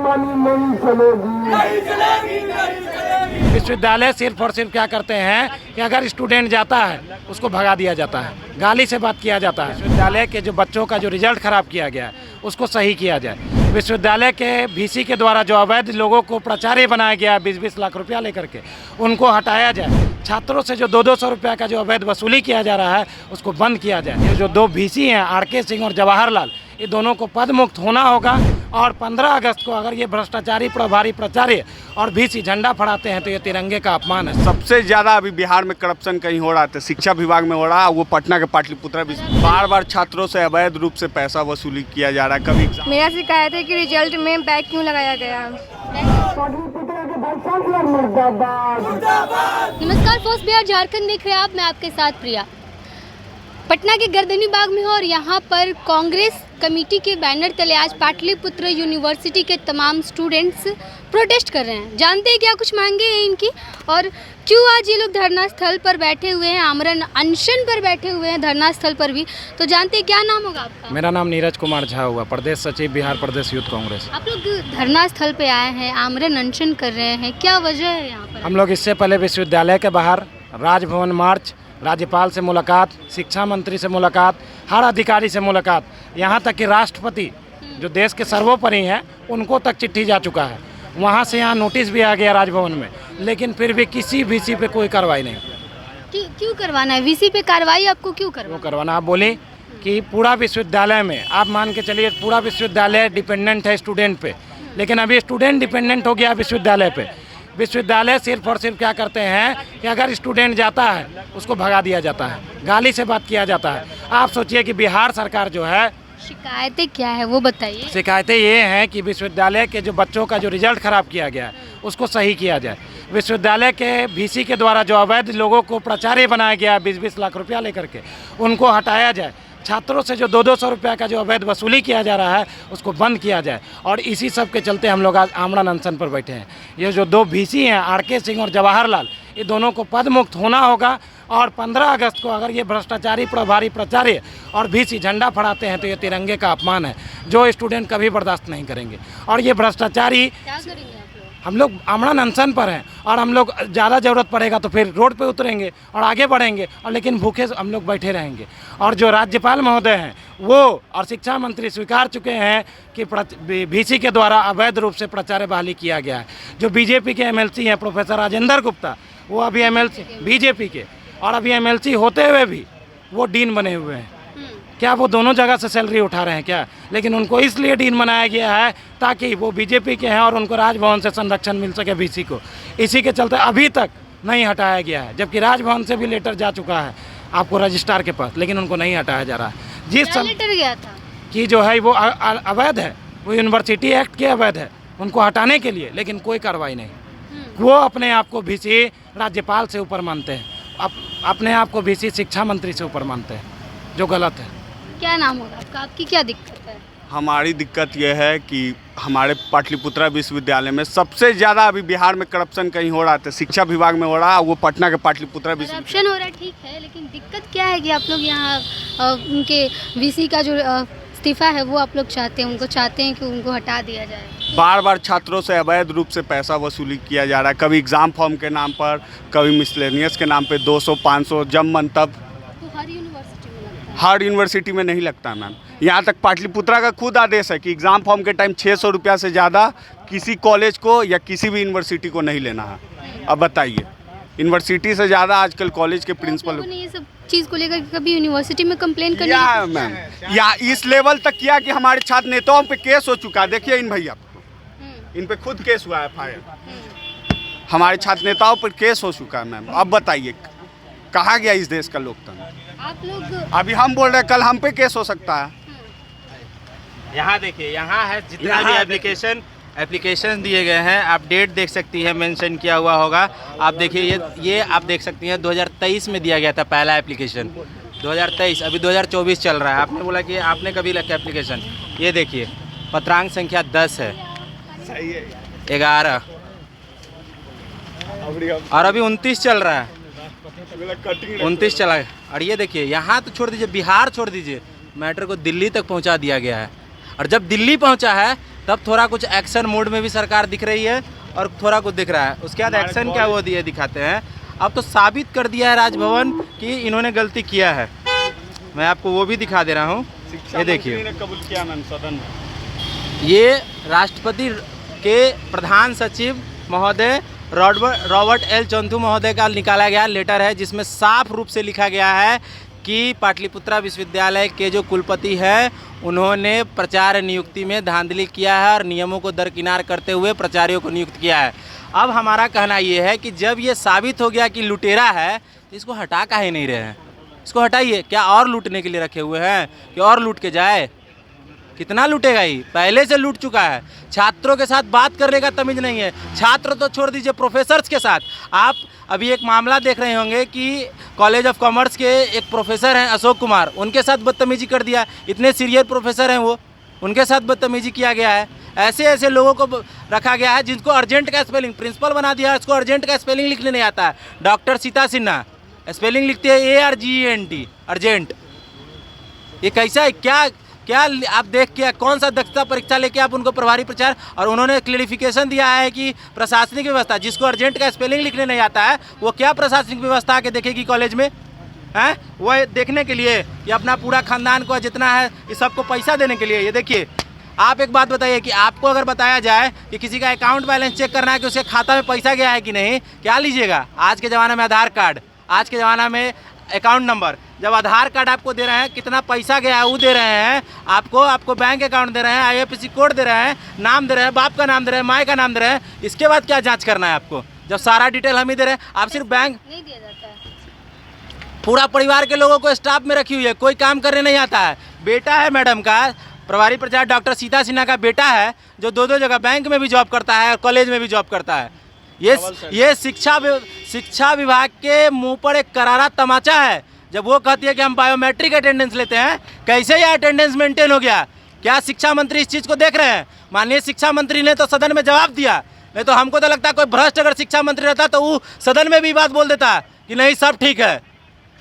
मनमानी नहीं चलेगी। विश्वविद्यालय सिर्फ और सिर्फ क्या करते हैं कि अगर स्टूडेंट जाता है उसको भगा दिया जाता है, गाली से बात किया जाता है। विश्वविद्यालय के जो बच्चों का जो रिजल्ट खराब किया गया है उसको सही किया जाए। विश्वविद्यालय के वीसी के द्वारा जो अवैध लोगों को प्राचार्य बनाया गया 20-20 लाख रुपया लेकर के, उनको हटाया जाए। छात्रों से जो 200-200 रुपया का जो अवैध वसूली किया जा रहा है उसको बंद किया जाए। ये जो दो वीसी हैं आर.के. सिंह और जवाहरलाल, ये दोनों को पद मुक्त होना होगा। और 15 अगस्त को अगर ये भ्रष्टाचारी प्रभारी प्राचार्य और वीसी झंडा फहराते हैं तो ये तिरंगे का अपमान है। सबसे ज़्यादा अभी बिहार में करप्शन कहीं हो रहा था, शिक्षा विभाग में हो रहा है, वो पटना के पाटलिपुत्रा भी बार बार छात्रों से अवैध रूप से पैसा वसूली किया जा रहा है। कभी मेरा शिकायत है कि रिजल्ट में बैक क्यों लगाया गया। नमस्कार, फोर्स बिहार झारखंड देख रहे हैं आप, मैं आपके साथ प्रिया। पटना के गर्दनी बाग में हो और यहाँ पर कांग्रेस कमेटी के बैनर तले आज पाटलिपुत्र यूनिवर्सिटी के तमाम स्टूडेंट्स प्रोटेस्ट कर रहे हैं। जानते हैं क्या कुछ मांगे हैं इनकी और क्यों आज ये लोग धरना स्थल पर बैठे हुए हैं, आमरण अनशन पर बैठे हुए हैं धरना स्थल पर भी। तो जानते हैं क्या नाम होगा आपका? मेरा नाम नीरज कुमार झा हुआ, प्रदेश सचिव बिहार प्रदेश यूथ कांग्रेस। आप लोग धरना स्थल पे आए हैं, आमरण अनशन कर रहे हैं, क्या वजह है यहाँ पर? हम लोग इससे पहले विश्वविद्यालय के बाहर राजभवन मार्च, राज्यपाल से मुलाकात, शिक्षा मंत्री से मुलाकात, हर अधिकारी से मुलाकात, यहाँ तक कि राष्ट्रपति जो देश के सर्वोपरि हैं उनको तक चिट्ठी जा चुका है। वहाँ से यहाँ नोटिस भी आ गया राजभवन में, लेकिन फिर भी किसी वीसी पे कोई कार्रवाई नहीं। क्यों करवाना है वीसी पे कार्रवाई? आपको क्यों करवाना? आप बोले कि पूरा विश्वविद्यालय में, आप मान के चलिए पूरा विश्वविद्यालय डिपेंडेंट है स्टूडेंट पे, लेकिन अभी स्टूडेंट डिपेंडेंट हो गया विश्वविद्यालय पे। विश्वविद्यालय सिर्फ और सिर्फ क्या करते हैं कि अगर स्टूडेंट जाता है उसको भगा दिया जाता है, गाली से बात किया जाता है। आप सोचिए कि बिहार सरकार जो है, शिकायतें क्या है वो बताइए। शिकायतें ये हैं कि विश्वविद्यालय के जो बच्चों का जो रिजल्ट खराब किया गया है उसको सही किया जाए। विश्वविद्यालय के वीसी के द्वारा जो अवैध लोगों को प्राचार्य बनाया गया 20-20 लाख रुपया लेकर के, उनको हटाया जाए। छात्रों से जो 200-200 रुपया का जो अवैध वसूली किया जा रहा है उसको बंद किया जाए। और इसी सब के चलते हम लोग आज आमरण अनशन पर बैठे हैं। ये जो दो वीसी हैं आर.के. सिंह और जवाहरलाल, ये दोनों को पद मुक्त होना होगा। और 15 अगस्त को अगर ये भ्रष्टाचारी प्रभारी प्राचार्य और वीसी झंडा फहराते हैं तो ये तिरंगे का अपमान है, जो स्टूडेंट कभी बर्दाश्त नहीं करेंगे। और ये भ्रष्टाचारी, क्या करेंगे हम लोग आमरण अनशन पर हैं और हम लोग ज़्यादा ज़रूरत पड़ेगा तो फिर रोड पे उतरेंगे और आगे बढ़ेंगे, और लेकिन भूखे हम लोग बैठे रहेंगे। और जो राज्यपाल महोदय हैं वो और शिक्षा मंत्री स्वीकार चुके हैं कि वीसी के द्वारा अवैध रूप से प्राचार्य बहाली किया गया है। जो बीजेपी के एमएलसी हैं प्रोफेसर राजेंद्र गुप्ता, वो अभी एमएलसी बीजेपी के, और अभी एमएलसी होते हुए भी वो डीन बने हुए हैं। क्या वो दोनों जगह से सैलरी उठा रहे हैं क्या? लेकिन उनको इसलिए डीन बनाया गया है ताकि वो बीजेपी के हैं और उनको राजभवन से संरक्षण मिल सके वीसी को। इसी के चलते अभी तक नहीं हटाया गया है, जबकि राजभवन से भी लेटर जा चुका है आपको रजिस्ट्रार के पास, लेकिन उनको नहीं हटाया जा रहा है। जिस लेटर गया था कि जो है वो अवैध है, वो यूनिवर्सिटी एक्ट के अवैध है, उनको हटाने के लिए, लेकिन कोई कार्रवाई नहीं। वो अपने आप को वीसी राज्यपाल से ऊपर मानते हैं, अपने आप को वीसी शिक्षा मंत्री से ऊपर मानते हैं, जो गलत है। क्या नाम होगा आपका? आपकी क्या दिक्कत है? हमारी दिक्कत यह है कि हमारे पाटलिपुत्रा विश्वविद्यालय में सबसे ज़्यादा अभी बिहार में करप्शन कहीं हो रहा था, शिक्षा विभाग में हो रहा है, वो पटना के पाटलिपुत्रा विश्वविद्यालय। करप्शन हो रहा है, ठीक है, लेकिन दिक्कत क्या है कि आप लोग यहाँ उनके वीसी का जो इस्तीफा है वो आप लोग चाहते हैं, उनको चाहते हैं कि उनको हटा दिया जाए। बार बार छात्रों से अवैध रूप से पैसा वसूली किया जा रहा है, कभी एग्ज़ाम फॉर्म के नाम पर, कभी मिसलेनियस के नाम पे 200-500 जब मन तब। तो हर यूनिवर्सिटी में लगता है? हर यूनिवर्सिटी में नहीं लगता है मैम। यहाँ तक पाटलिपुत्रा का खुद आदेश है कि एग्ज़ाम फॉर्म के टाइम 600 रुपया से ज़्यादा किसी कॉलेज को या किसी भी यूनिवर्सिटी को नहीं लेना है। अब बताइए, यूनिवर्सिटी से ज़्यादा आजकल कॉलेज के प्रिंसिपल ने ये सब चीज़ को लेकर कभी यूनिवर्सिटी में कंप्लेन करनी है मैम, या इस लेवल तक किया कि हमारे छात्र नेताओं पे केस हो चुका है। देखिए इन भैया, इन पे खुद केस हुआ है, FIR। हमारे छात्र नेताओं पर केस हो चुका है मैम। अब बताइए कहाँ गया इस देश का लोकतंत्र? आप लोग अभी हम बोल रहे हैं, कल हम पे केस हो सकता है। यहाँ देखिए, यहाँ है जितना भी एप्लीकेशन दिए गए हैं, आप डेट देख सकती है, मेंशन किया हुआ होगा। आप देखिए ये आप देख सकती हैं 2023 में दिया गया था पहला एप्लीकेशन, 2023, अभी 2024 चल रहा है। आपने बोला कि आपने कभी रखा एप्लीकेशन, ये देखिए पत्रांक संख्या 10 है, 11 और अभी 29 चल रहा है, 29 चला है। और ये देखिए यहाँ तो छोड़ दीजिए, बिहार छोड़ दीजिए, मैटर को दिल्ली तक पहुँचा दिया गया है। और जब दिल्ली पहुँचा है तब थोड़ा कुछ एक्शन मोड में भी सरकार दिख रही है और थोड़ा कुछ दिख रहा है। उसके बाद एक्शन क्या वो दिखाते हैं। अब तो साबित कर दिया है राजभवन कि इन्होंने गलती किया है। मैं आपको वो भी दिखा दे रहा हूँ, ये देखिए। कबूल किया मैम सदन में। ये राष्ट्रपति के प्रधान सचिव महोदय रॉबर्ट एल चंथू महोदय का निकाला गया लेटर है, जिसमें साफ रूप से लिखा गया है कि पाटलिपुत्रा विश्वविद्यालय के जो कुलपति हैं उन्होंने प्रचार नियुक्ति में धांधली किया है और नियमों को दरकिनार करते हुए प्राचार्यों को नियुक्त किया है। अब हमारा कहना ये है कि जब ये साबित हो गया कि लुटेरा है तो इसको हटा काहे नहीं रहे हैं? इसको हटाइए। क्या और लूटने के लिए रखे हुए हैं कि और लूट के जाए? कितना लूटेगा ही, पहले से लूट चुका है। छात्रों के साथ बात करने का तमीज़ नहीं है। छात्र तो छोड़ दीजिए, प्रोफेसर्स के साथ। आप अभी एक मामला देख रहे होंगे कि कॉलेज ऑफ कॉमर्स के एक प्रोफेसर हैं अशोक कुमार, उनके साथ बदतमीजी कर दिया। इतने सीनियर प्रोफेसर हैं वो, उनके साथ बदतमीजी किया गया है। ऐसे ऐसे लोगों को रखा गया है जिनको अर्जेंट का स्पेलिंग, प्रिंसिपल बना दिया, उसको अर्जेंट का स्पेलिंग लिखने नहीं आता है। डॉक्टर सीता सिन्हा स्पेलिंग लिखते हैं ARGENT, अर्जेंट। ये कैसा है? क्या आप देख के कौन सा दक्षता परीक्षा लेके आप उनको प्रभारी प्रचार, और उन्होंने क्लेरिफिकेशन दिया है कि प्रशासनिक व्यवस्था, जिसको अर्जेंट का स्पेलिंग लिखने नहीं आता है वो क्या प्रशासनिक व्यवस्था आके देखेगी कॉलेज में हैं? वो देखने के लिए ये अपना पूरा खानदान को जितना है ये सबको पैसा देने के लिए। ये देखिए, आप एक बात बताइए कि आपको अगर बताया जाए कि किसी का अकाउंट बैलेंस चेक करना है कि उसके खाता में पैसा गया है कि नहीं, क्या लीजिएगा? आज के ज़माने में आधार कार्ड, आज के ज़माना में अकाउंट नंबर। जब आधार कार्ड आपको दे रहे हैं, कितना पैसा गया है वो दे रहे हैं आपको बैंक अकाउंट दे रहे हैं, IFSC कोड दे रहे हैं, नाम दे रहे हैं, बाप का नाम दे रहे हैं, माँ का नाम दे रहे हैं। इसके बाद क्या जांच करना है आपको, जब सारा डिटेल हम ही दे रहे हैं? आप सिर्फ बैंक नहीं दिया जाता है। पूरा परिवार के लोगों को स्टाफ में रखी हुई है, कोई काम करने नहीं आता है। बेटा है मैडम का, प्रभारी प्रचार डॉक्टर सीता सिन्हा का बेटा है, जो दो जगह बैंक में भी जॉब करता है और कॉलेज में भी जॉब करता है। ये शिक्षा विभाग के मुंह पर एक करारा तमाचा है जब वो कहती है कि हम बायोमेट्रिक अटेंडेंस लेते हैं। कैसे यह अटेंडेंस मेंटेन हो गया? क्या शिक्षा मंत्री इस चीज़ को देख रहे हैं? माननीय शिक्षा मंत्री ने तो सदन में जवाब दिया, नहीं तो हमको तो लगता है कोई भ्रष्ट अगर शिक्षा मंत्री रहता तो वो सदन में भी बात बोल देता कि नहीं सब ठीक है,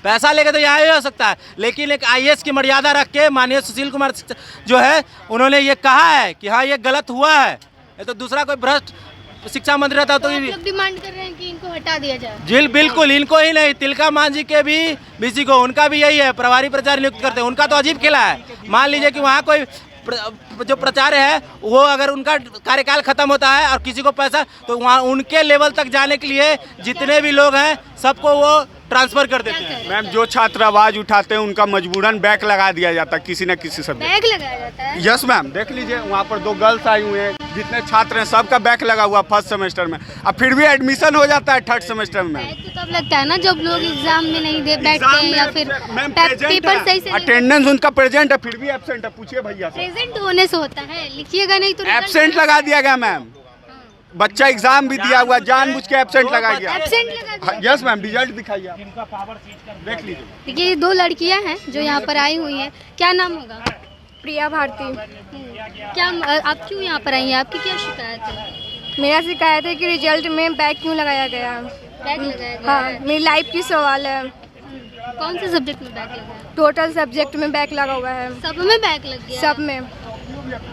पैसा लेके तो यहाँ ही हो सकता है। लेकिन एक IAS की मर्यादा रख के माननीय सुशील कुमार जो है उन्होंने ये कहा है कि हाँ ये गलत हुआ है। ये तो दूसरा कोई भ्रष्ट शिक्षा मंत्री रहता तो आप लोग डिमांड कर रहे हैं कि इनको हटा दिया जाए? जी बिल्कुल, इनको ही नहीं, तिलका मांझी के भी BC को, उनका भी यही है, प्रभारी प्रचार नियुक्त करते हैं। उनका तो अजीब खेला है। मान लीजिए कि वहाँ कोई जो प्रचार्य है वो अगर उनका कार्यकाल खत्म होता है और किसी को पैसा, तो वहाँ उनके लेवल तक जाने के लिए जितने भी लोग हैं सबको वो ट्रांसफर कर देते हैं। मैम जो छात्र आवाज उठाते हैं उनका मजबूरन बैक लगा दिया जाता है किसी न किसी सब्जेक्ट। बैग लगाया जाता है? यस मैम, देख लीजिए वहाँ पर 2 गर्ल्स आई हुई हैं, जितने छात्र हैं सबका बैक लगा हुआ फर्स्ट सेमेस्टर में। अब फिर भी एडमिशन हो जाता है थर्ड सेमेस्टर में। बैग तो तब लगता है ना जब लोग एग्जाम में नहीं दे बैठते हैं या फिर पेपर सही से अटेंडेंस उनका प्रेजेंट है फिर भी एब्सेंट है। पूछिए भैया से। प्रेजेंट होने से होता है, लिखिएगा नहीं तो एब्सेंट लगा दिया गया मैम। बच्चा एग्जाम भी दिया हुआ, जानबूझ के एब्सेंट लगा गया। एब्सेंट लगा दिया। यस मैम, रिजल्ट दिखाइए आप। देख लीजिए। देखिए ये 2 लड़कियां हैं जो यहाँ पर आई हुई हैं। क्या नाम होगा? प्रिया भारती। क्या आप क्यों यहाँ पर आई हैं? आपकी क्या शिकायत है? मेरा शिकायत है कि रिजल्ट में बैग क्यों लगाया गया? बैग लगाया गया हाँ, है? मेरी लाइफ की सवाल है। कौन से सब्जेक्ट में बैग लगा है? टोटल सब्जेक्ट में बैग लगा हुआ है। सब में बैग लग गया? सब में।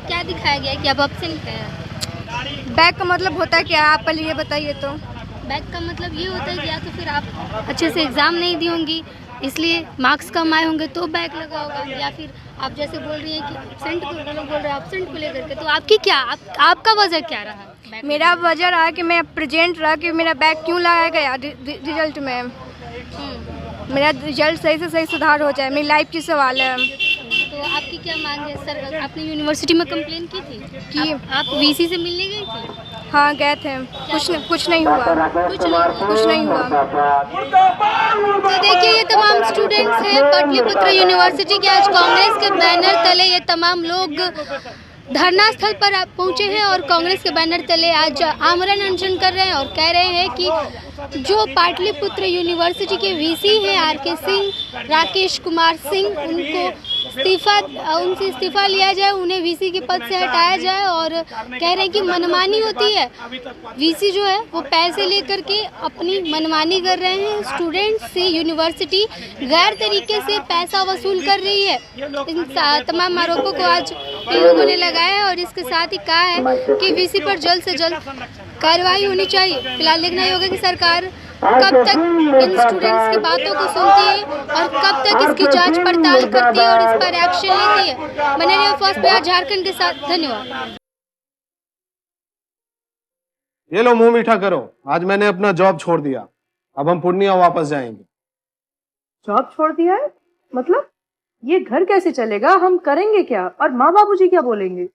क्या दिखाया गया कि आप एब्सेंट हैं? बैग का मतलब होता है क्या, आप पहले ये बताइए तो। बैग का मतलब ये होता है कि या तो फिर आप अच्छे से एग्ज़ाम नहीं दी होंगी इसलिए मार्क्स कम आए होंगे तो बैग लगा होगा, या फिर आप जैसे बोल रही हैं कि एब्सेंट को लोग बोल रहे हैं एब्सेंट को लेकर के, तो आपकी क्या आपका वजह क्या रहा? मेरा वजह रहा कि मैं प्रेजेंट रहा कि मेरा बैग क्यों लगाया गया रिजल्ट में। मेरा रिजल्ट सही से सही सुधार हो जाए, मेरी लाइफ की सवाल है। तो आपकी क्या मांग है सर? आपने यूनिवर्सिटी में कंप्लेन की थी कि आप VC से मिलने गई थी? हाँ गए थे, कुछ नहीं हुआ। कुछ नहीं हुआ। तो देखिए ये तमाम स्टूडेंट्स हैं पाटलिपुत्र यूनिवर्सिटी के। आज कांग्रेस के बैनर तले ये तमाम लोग धरना स्थल पर पहुंचे हैं और कांग्रेस के बैनर तले आज आमरण अनशन कर रहे हैं और कह रहे हैं कि जो पाटलिपुत्र यूनिवर्सिटी के VC हैं RK सिंह, राकेश कुमार सिंह, उनको उनसे इस्तीफा लिया जाए, उन्हें वीसी के पद से हटाया जाए। और कह रहे हैं कि मनमानी होती है, वीसी जो है वो पैसे लेकर के अपनी मनमानी कर रहे हैं। स्टूडेंट से यूनिवर्सिटी गैर तरीके से पैसा वसूल कर रही है। इन तमाम आरोपों को आज इन लोगों ने लगाया है और इसके साथ ही कहा है कि वीसी पर जल्द से जल्द कार्रवाई होनी चाहिए। फिलहाल देखना ही होगा कि सरकार कब तक इन स्टूडेंट्स की बातों को सुनती है और कब तक इसकी जांच पड़ताल करती है और इस पर एक्शन लेती है। बने रहिए फर्स्ट बिहार झारखंड के साथ। धन्यवाद। ये लो मुंह मीठा करो, आज मैंने अपना जॉब छोड़ दिया, अब हम पूर्णिया वापस जाएंगे। जॉब छोड़ दिया है? मतलब ये घर कैसे चलेगा, हम करेंगे क्या और माँ बाबूजी क्या बोलेंगे?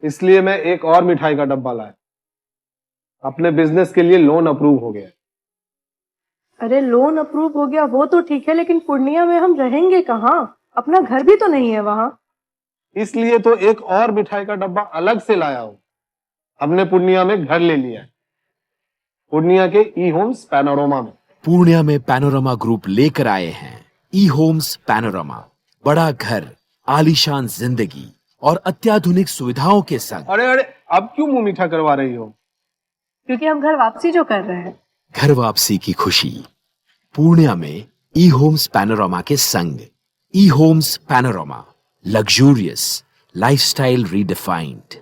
इसलिए मैं एक और मिठाई का डब्बा लाया, अपने बिजनेस के लिए लोन अप्रूव हो गया। अरे लोन अप्रूव हो गया वो तो ठीक है, लेकिन पूर्णिया में हम रहेंगे कहाँ? अपना घर भी तो नहीं है वहाँ। इसलिए तो एक और मिठाई का डब्बा अलग से लाया हूँ। हमने पूर्णिया में घर ले लिया है, पूर्णिया के ई होम्स पैनोरमा में। पूर्णिया में पैनोरमा ग्रुप लेकर आए हैं ई होम्स पैनोरमा। बड़ा घर, आलीशान जिंदगी और अत्याधुनिक सुविधाओं के संग। अरे अब क्यों मुंह मीठा करवा रही हो? क्योंकि हम घर वापसी जो कर रहे हैं। घर वापसी की खुशी पूर्णिया में ई होम्स पैनोरमा के संग। E homes panorama, luxurious lifestyle redefined.